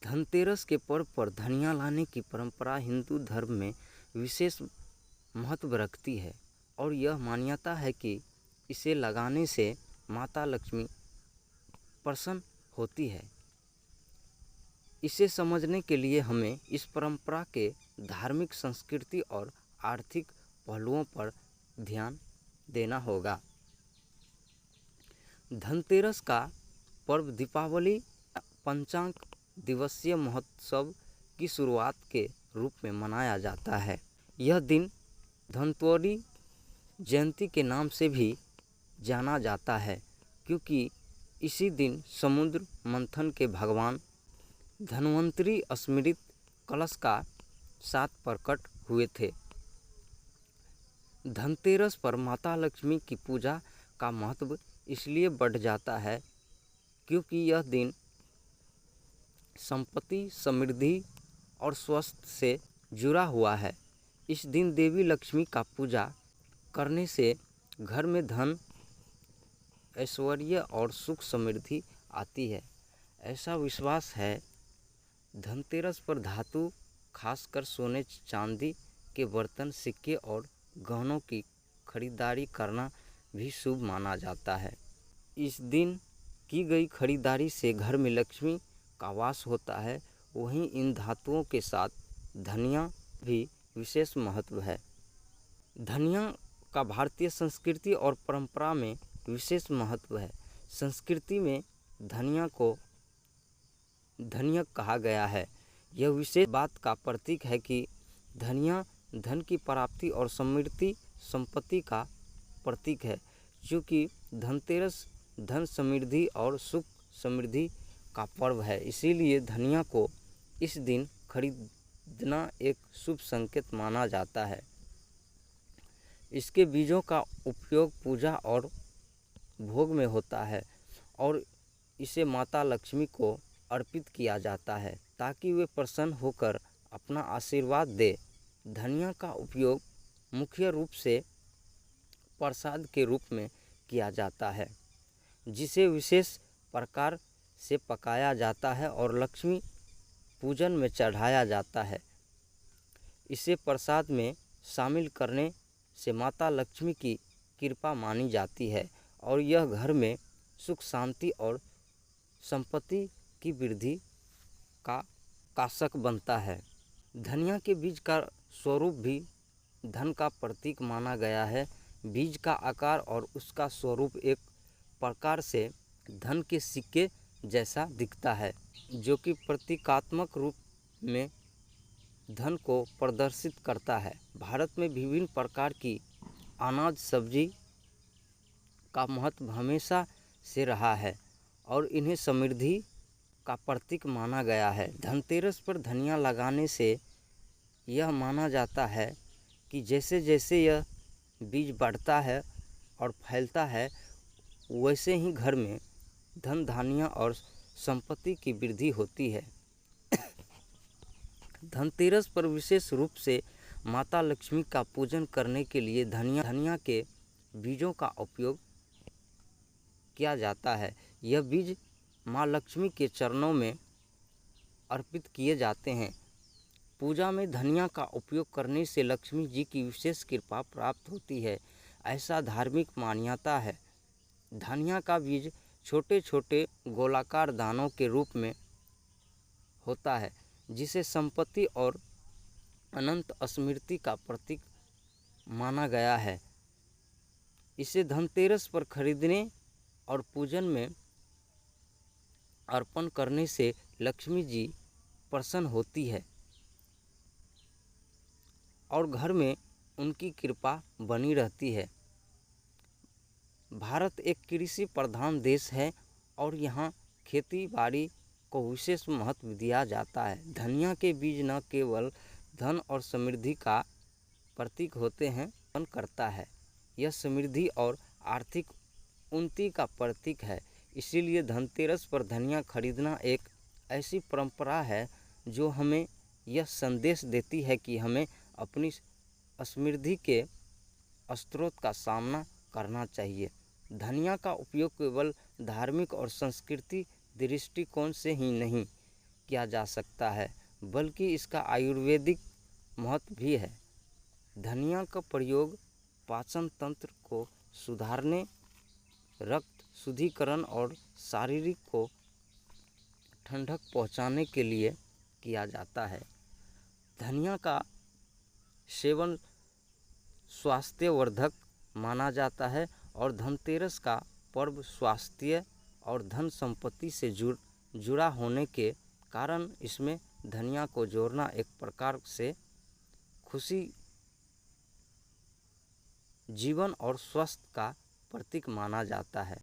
धनतेरस के पर्व पर धनिया लाने की परंपरा हिंदू धर्म में विशेष महत्व रखती है और यह मान्यता है कि इसे लगाने से माता लक्ष्मी प्रसन्न होती है। इसे समझने के लिए हमें इस परंपरा के धार्मिक, संस्कृति और आर्थिक पहलुओं पर ध्यान देना होगा। धनतेरस का पर्व दीपावली पंचांग दिवसीय महोत्सव की शुरुआत के रूप में मनाया जाता है। यह दिन धनतेरस जयंती के नाम से भी जाना जाता है, क्योंकि इसी दिन समुद्र मंथन के भगवान धन्वंतरी स्मृत कलश का साथ प्रकट हुए थे। धनतेरस पर माता लक्ष्मी की पूजा का महत्व इसलिए बढ़ जाता है क्योंकि यह दिन संपत्ति, समृद्धि और स्वास्थ्य से जुड़ा हुआ है। इस दिन देवी लक्ष्मी का पूजा करने से घर में धन, ऐश्वर्य और सुख समृद्धि आती है। ऐसा विश्वास है। धनतेरस पर धातु, खासकर सोने चांदी के बर्तन, सिक्के और गहनों की खरीदारी करना भी शुभ माना जाता है। इस दिन की गई खरीदारी से घर में लक्ष्मी का वास होता है। वहीं इन धातुओं के साथ धनिया भी विशेष महत्व है। धनिया का भारतीय संस्कृति और परंपरा में विशेष महत्व है। संस्कृति में धनिया को धन्य कहा गया है। यह विशेष बात का प्रतीक है कि धनिया धन की प्राप्ति और समृद्धि, संपत्ति का प्रतीक है। क्योंकि धनतेरस धन, समृद्धि और सुख समृद्धि का पर्व है, इसीलिए धनिया को इस दिन खरीदना एक शुभ संकेत माना जाता है। इसके बीजों का उपयोग पूजा और भोग में होता है और इसे माता लक्ष्मी को अर्पित किया जाता है ताकि वे प्रसन्न होकर अपना आशीर्वाद दे। धनिया का उपयोग मुख्य रूप से प्रसाद के रूप में किया जाता है, जिसे विशेष प्रकार से पकाया जाता है और लक्ष्मी पूजन में चढ़ाया जाता है। इसे प्रसाद में शामिल करने से माता लक्ष्मी की कृपा मानी जाती है और यह घर में सुख, शांति और संपत्ति की वृद्धि का कारक बनता है। धनिया के बीज का स्वरूप भी धन का प्रतीक माना गया है। बीज का आकार और उसका स्वरूप एक प्रकार से धन के सिक्के जैसा दिखता है, जो कि प्रतीकात्मक रूप में धन को प्रदर्शित करता है। भारत में विभिन्न प्रकार की अनाज, सब्जी का महत्व हमेशा से रहा है और इन्हें समृद्धि का प्रतीक माना गया है। धनतेरस पर धनिया लगाने से यह माना जाता है कि जैसे जैसे यह बीज बढ़ता है और फैलता है, वैसे ही घर में धन, धान्य और संपत्ति की वृद्धि होती है। धनतेरस पर विशेष रूप से माता लक्ष्मी का पूजन करने के लिए धनिया के बीजों का उपयोग किया जाता है। यह बीज माँ लक्ष्मी के चरणों में अर्पित किए जाते हैं। पूजा में धनिया का उपयोग करने से लक्ष्मी जी की विशेष कृपा प्राप्त होती है, ऐसा धार्मिक मान्यता है। धनिया का बीज छोटे छोटे गोलाकार दानों के रूप में होता है, जिसे संपत्ति और अनंत स्मृति का प्रतीक माना गया है। इसे धनतेरस पर खरीदने और पूजन में अर्पण करने से लक्ष्मी जी प्रसन्न होती है और घर में उनकी कृपा बनी रहती है। भारत एक कृषि प्रधान देश है और यहाँ खेती बाड़ी को विशेष महत्व दिया जाता है। धनिया के बीज न केवल धन और समृद्धि का प्रतीक होते हैं, उत्पन्न करता है। यह समृद्धि और आर्थिक उन्नति का प्रतीक है। इसीलिए धनतेरस पर धनिया खरीदना एक ऐसी परंपरा है जो हमें यह संदेश देती है कि हमें अपनी समृद्धि के स्रोत का सामना करना चाहिए। धनिया का उपयोग केवल धार्मिक और सांस्कृतिक दृष्टिकोण से ही नहीं किया जा सकता है, बल्कि इसका आयुर्वेदिक महत्व भी है। धनिया का प्रयोग पाचन तंत्र को सुधारने, रक्त शुद्धिकरण और शारीरिक को ठंडक पहुंचाने के लिए किया जाता है। धनिया का सेवन स्वास्थ्यवर्धक माना जाता है और धनतेरस का पर्व स्वास्थ्य और धन संपत्ति से जुड़ा होने के कारण इसमें धनिया को जोड़ना एक प्रकार से खुशी, जीवन और स्वास्थ्य का प्रतीक माना जाता है।